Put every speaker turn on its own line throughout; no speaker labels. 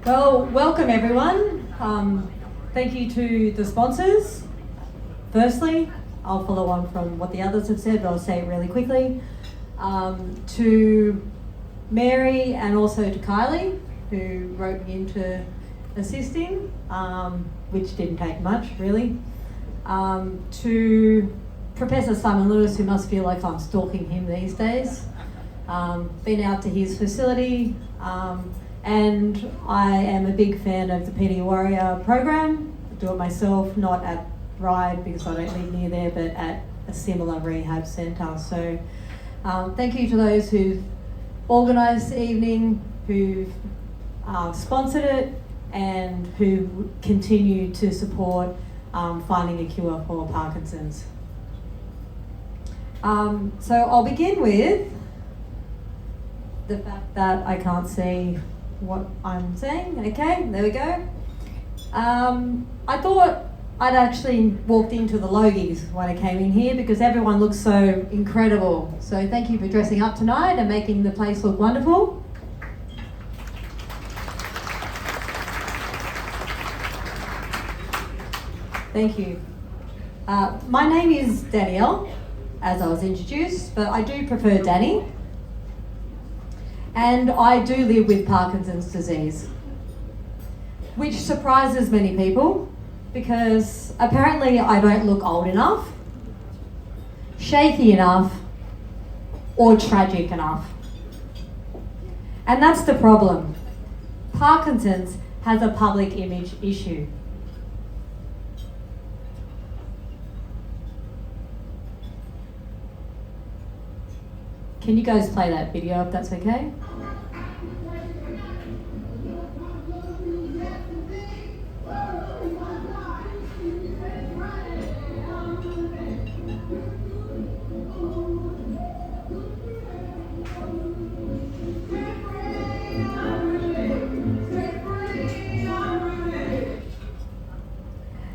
Well, welcome everyone. Thank you to the sponsors. Firstly, I'll follow on from what the others have said, but I'll say it really quickly. To Mary and also to Kylie, who wrote me into assisting, which didn't take much really. To Professor Simon Lewis, who must feel like I'm stalking him these days. Been out to his facility, and I am a big fan of the PD Warrior program. I do it myself, not at Ride because I don't live near there, but at a similar rehab centre. So thank you to those who've organised the evening, who've sponsored it, and who continue to support finding a cure for Parkinson's. So I'll begin with the fact that I can't see what I'm saying. Okay, there we go. I thought I'd actually walked into the Logies when I came in here because everyone looks so incredible. So thank you for dressing up tonight and making the place look wonderful. Thank you. My name is Danielle, as I was introduced, but I do prefer Danny. And I do live with Parkinson's disease, which surprises many people because apparently I don't look old enough, shaky enough, or tragic enough. And that's the problem. Parkinson's has a public image issue. Can you guys play that video if that's okay?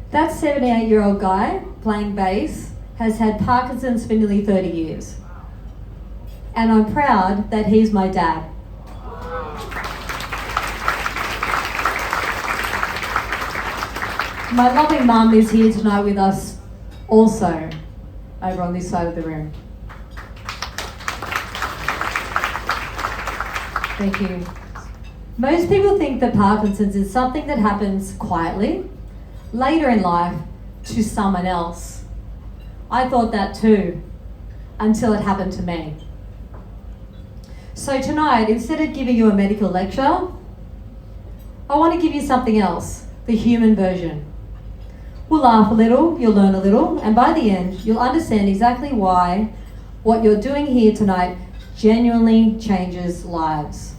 That 78-year-old guy playing bass has had Parkinson's for nearly 30 years. And I'm proud that he's my dad. My loving mum is here tonight with us also, over on this side of the room. Thank you. Most people think that Parkinson's is something that happens quietly, later in life, to someone else. I thought that too, until it happened to me. So tonight, instead of giving you a medical lecture, I want to give you something else, the human version. We'll laugh a little, you'll learn a little, and by the end, you'll understand exactly why what you're doing here tonight genuinely changes lives.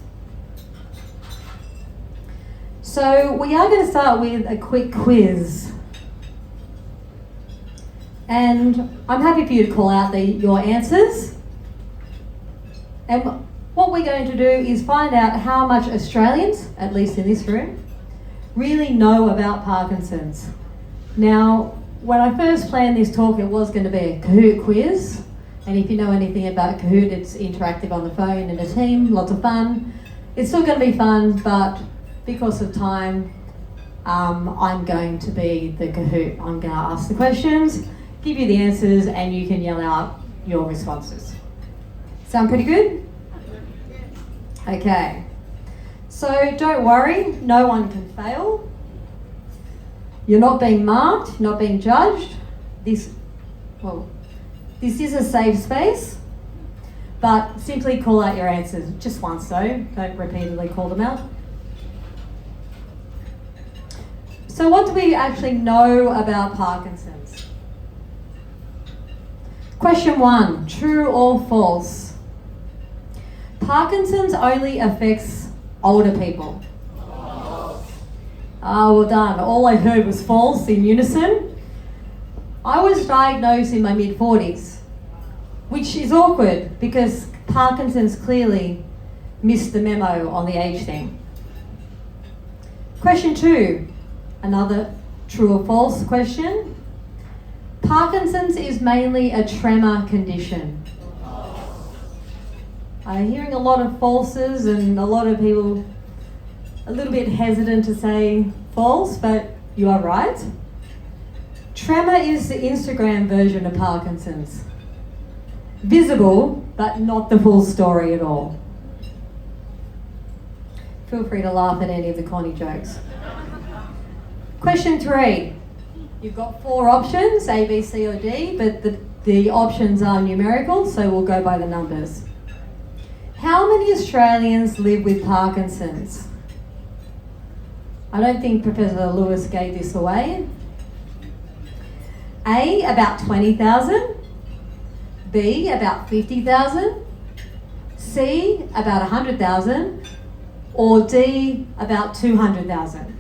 So we are going to start with a quick quiz. And I'm happy for you to call out your answers. And what we're going to do is find out how much Australians, at least in this room, really know about Parkinson's. Now, when I first planned this talk, it was going to be a Kahoot quiz. And if you know anything about Kahoot, it's interactive on the phone in a team, lots of fun. It's still going to be fun, but because of time, I'm going to be the Kahoot. I'm going to ask the questions, give you the answers, and you can yell out your responses. Sound pretty good? Okay. So don't worry, no one can fail. You're not being marked, not being judged. This is a safe space, but simply call out your answers. Just once though, don't repeatedly call them out. So what do we actually know about Parkinson's? Question 1, true or false? Parkinson's only affects older people. Well done. All I heard was false in unison. I was diagnosed in my mid-40s, which is awkward because Parkinson's clearly missed the memo on the age thing. Question 2, another true or false question. Parkinson's is mainly a tremor condition. I'm hearing a lot of falses and a lot of people a little bit hesitant to say false, but you are right. Tremor is the Instagram version of Parkinson's. Visible, but not the full story at all. Feel free to laugh at any of the corny jokes. Question 3. You've got 4 options, A, B, C or D, but the options are numerical, so we'll go by the numbers. How many Australians live with Parkinson's? I don't think Professor Lewis gave this away. A, about 20,000. B, about 50,000. C, about 100,000. Or D, about 200,000.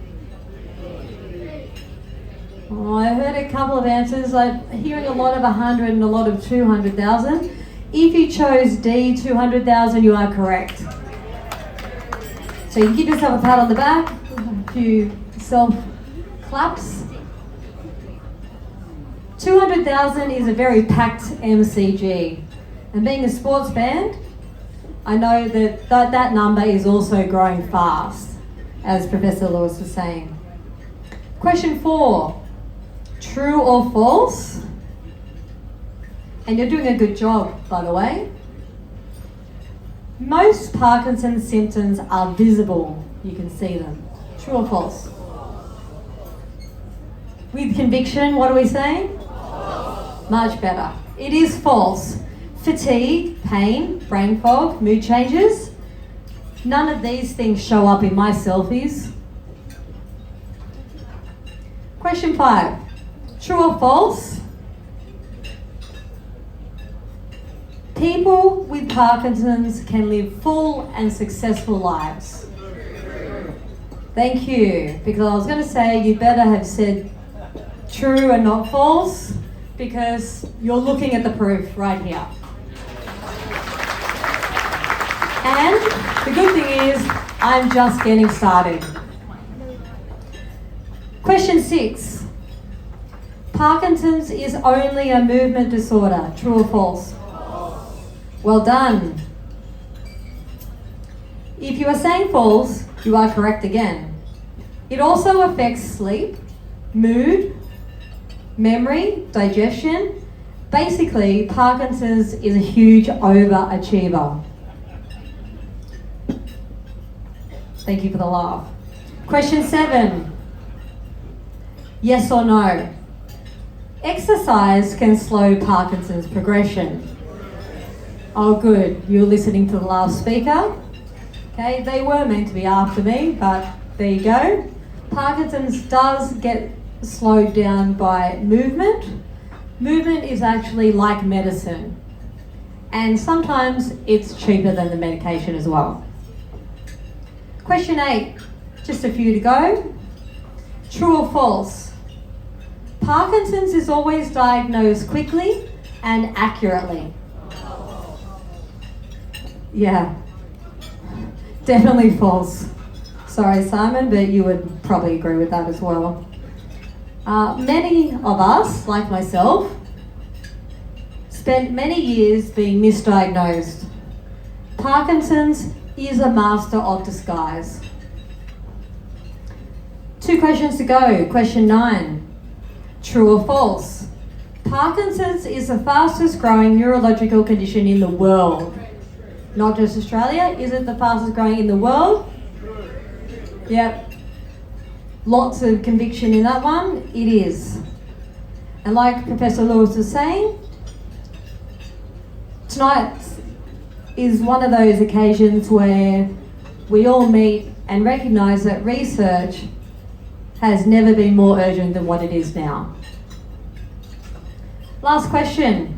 Oh, I heard a couple of answers. I'm hearing a lot of 100 and a lot of 200,000. If you chose D, 200,000, you are correct. So you can give yourself a pat on the back, a few self claps. 200,000 is a very packed MCG. And being a sports band, I know that number is also growing fast, as Professor Lewis was saying. Question 4, true or false? And you're doing a good job, by the way. Most Parkinson's symptoms are visible. You can see them. True or false? With conviction, what are we saying? Much better. It is false. Fatigue, pain, brain fog, mood changes. None of these things show up in my selfies. Question 5. True or false? People with Parkinson's can live full and successful lives. Thank you, because I was going to say you better have said true and not false, because you're looking at the proof right here. And the good thing is, I'm just getting started. Question 6. Parkinson's is only a movement disorder. True or false? Well done. If you are saying false, you are correct again. It also affects sleep, mood, memory, digestion. Basically, Parkinson's is a huge overachiever. Thank you for the laugh. Question 7. Yes or no? Exercise can slow Parkinson's progression. Oh good, you're listening to the last speaker. Okay, they were meant to be after me, but there you go. Parkinson's does get slowed down by movement. Movement is actually like medicine. And sometimes it's cheaper than the medication as well. Question 8, just a few to go. True or false? Parkinson's is always diagnosed quickly and accurately. Yeah, definitely false. Sorry, Simon, but you would probably agree with that as well. Many of us, like myself, spent many years being misdiagnosed. Parkinson's is a master of disguise. 2 questions to go. Question 9. True or false? Parkinson's is the fastest growing neurological condition in the world. Not just Australia. Is it the fastest growing in the world? Yep. Lots of conviction in that one. It is. And like Professor Lewis was saying, tonight is one of those occasions where we all meet and recognise that research has never been more urgent than what it is now. Last question.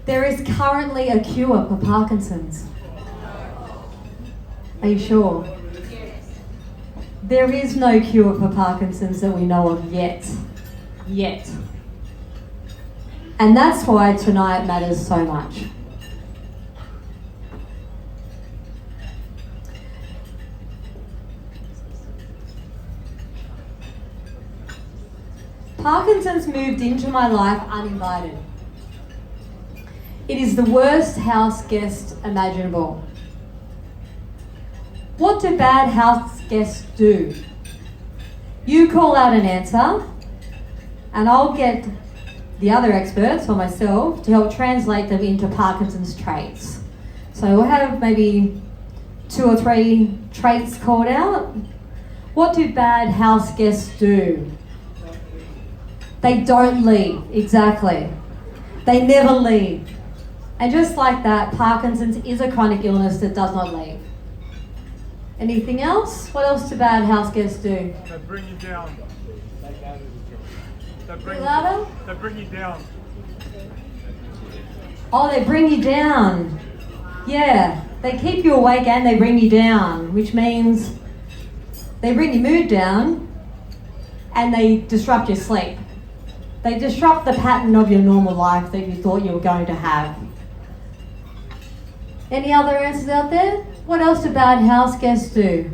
There is currently a cure for Parkinson's. Are you sure? Yes. There is no cure for Parkinson's that we know of yet. Yet. And that's why tonight matters so much. Parkinson's moved into my life uninvited. It is the worst house guest imaginable. What do bad house guests do? You call out an answer, and I'll get the other experts or myself to help translate them into Parkinson's traits. So we'll have maybe 2 or 3 traits called out. What do bad house guests do? They don't leave, exactly. They never leave. And just like that, Parkinson's is a chronic illness that does not leave. Anything else? What else do bad house guests do?
They bring you down. They bring you down.
Oh, they bring you down. Yeah, they keep you awake and they bring you down, which means they bring your mood down and they disrupt your sleep. They disrupt the pattern of your normal life that you thought you were going to have. Any other answers out there? What else do bad house guests do?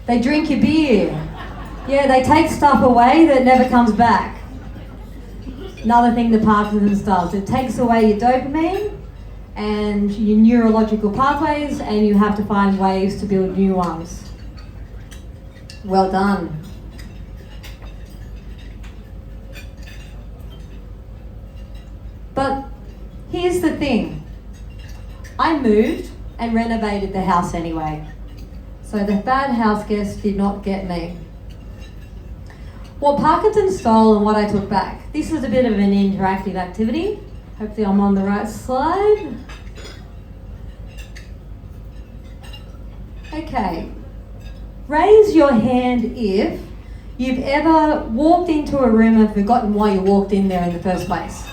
They drink your beer. Yeah, they take stuff away that never comes back. Another thing that Parkinson's does, it takes away your dopamine and your neurological pathways, and you have to find ways to build new ones. Well done. But here's the thing. I moved and renovated the house anyway. So the bad house guest did not get me. What Parkinson stole and what I took back. This is a bit of an interactive activity. Hopefully I'm on the right slide. Okay. Raise your hand if you've ever walked into a room and forgotten why you walked in there in the first place.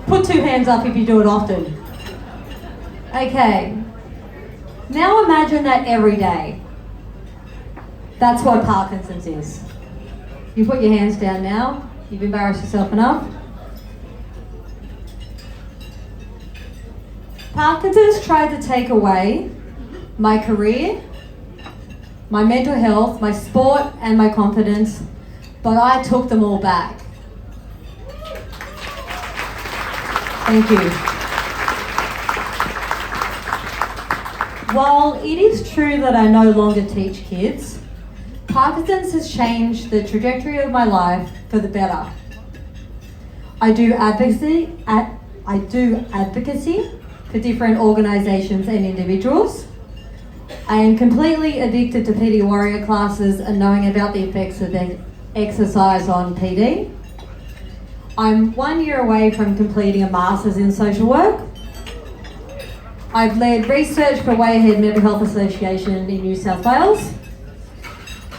Put 2 hands up if you do it often. Okay. Now imagine that every day. That's what Parkinson's is. You put your hands down now. You've embarrassed yourself enough. Parkinson's tried to take away my career, my mental health, my sport, and my confidence, but I took them all back. Thank you. While it is true that I no longer teach kids, Parkinson's has changed the trajectory of my life for the better. I do advocacy for different organisations and individuals. I am completely addicted to PD Warrior classes and knowing about the effects of exercise on PD. I'm 1 year away from completing a Master's in Social Work. I've led research for Way Ahead Mental Health Association in New South Wales.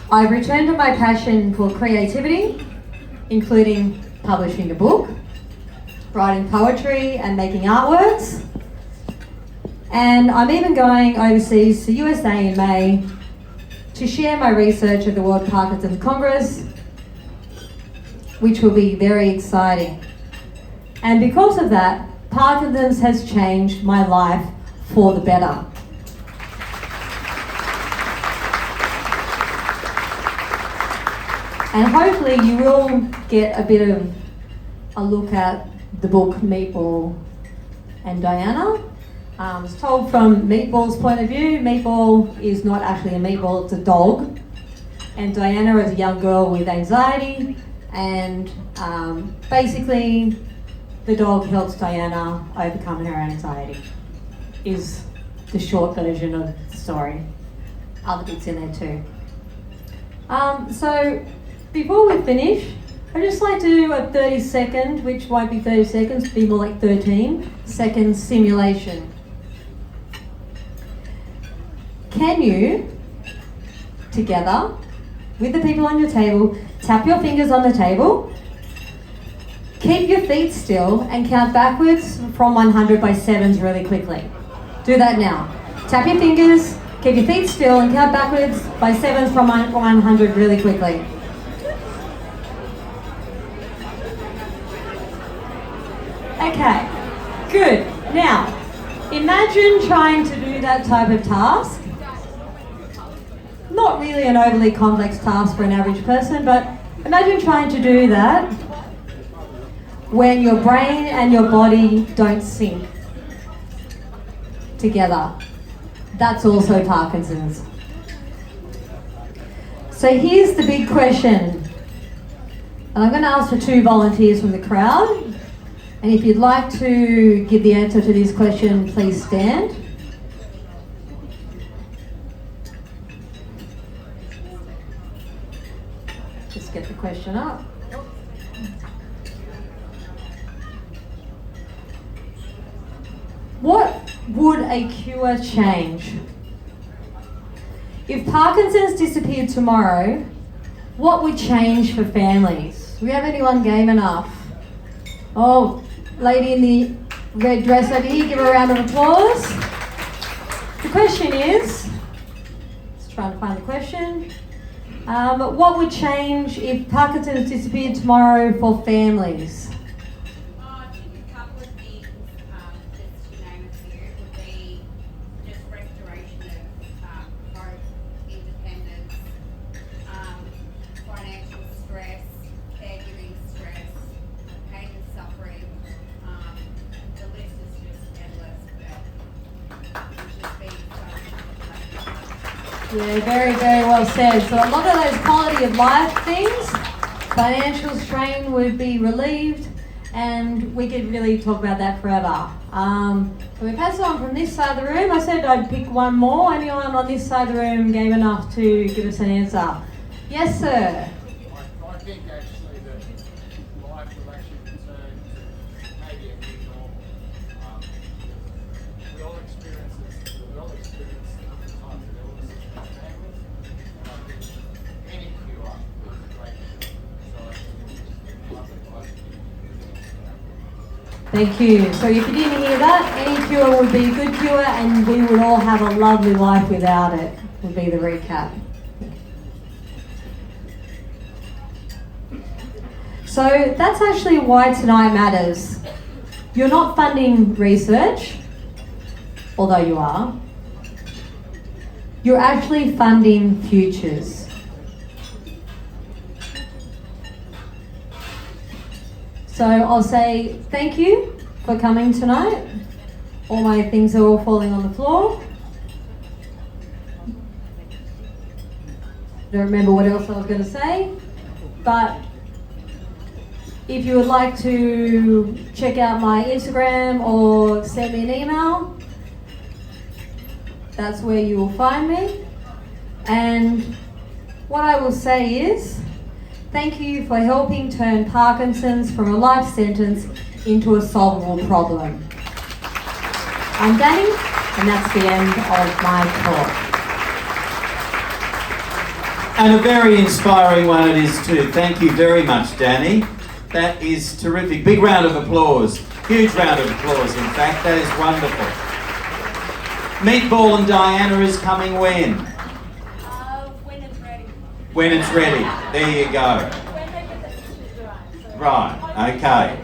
I've returned to my passion for creativity, including publishing a book, writing poetry and making artworks. And I'm even going overseas to USA in May to share my research at the World Parkinson Congress, which will be very exciting. And because of that, Parkinson's has changed my life for the better. And hopefully you will get a bit of a look at the book Meatball and Diana. It's told from Meatball's point of view. Meatball is not actually a meatball, it's a dog. And Diana is a young girl with anxiety, and basically the dog helps Diana overcome her anxiety, is the short version of the story. Other bits in there too. So before we finish, I'd just like to do a 30-second, which won't be 30 seconds, be more like 13-second simulation. Can you, together, with the people on your table, tap your fingers on the table, keep your feet still, and count backwards from 100 by sevens really quickly? Do that now. Tap your fingers, keep your feet still, and count backwards by sevens from 100 really quickly. Okay, good. Now, imagine trying to do that type of task not really an overly complex task for an average person, but imagine trying to do that when your brain and your body don't sync together. That's also Parkinson's. So here's the big question. And I'm going to ask for 2 volunteers from the crowd. And if you'd like to give the answer to this question, please stand. Just get the question up. What would a cure change? If Parkinson's disappeared tomorrow, what would change for families? Do we have anyone game enough? Oh, lady in the red dress over here, give her a round of applause. The question is, let's try and find the question. What would change if Parkinson's disappeared tomorrow for families?
I think a couple of things, just to name a few, would be just restoration of hope, independence, financial stress, caregiving stress, pain and suffering. The list is just endless, but it's just been so
Yeah, very, very well said. So a lot of those quality of life things, financial strain would be relieved, and we could really talk about that forever. So we pass on from this side of the room. I said I'd pick one more. Anyone on this side of the room game enough to give us an answer? Yes, sir.
I think actually that life will actually return to maybe a new normal. We all experience this. We all experience different types of illnesses in our families. And I think any cure is a great cure. So I think life
Thank you. So if you didn't hear that, any cure would be a good cure, and we would all have a lovely life without it, would be the recap. So that's actually why tonight matters. You're not funding research, although you are. You're actually funding futures. So I'll say thank you for coming tonight. All my things are all falling on the floor. Don't remember what else I was going to say, but if you would like to check out my Instagram or send me an email, that's where you will find me. And what I will say is, thank you for helping turn Parkinson's from a life sentence into a solvable problem. I'm Danny, and that's the end of my talk.
And a very inspiring one it is too. Thank you very much, Danny. That is terrific. Big round of applause. Huge round of applause, in fact. That is wonderful. Meatball and Diana is coming when?
when it's ready.
When it's ready. There you go.
When they get the issues right.
Right, okay.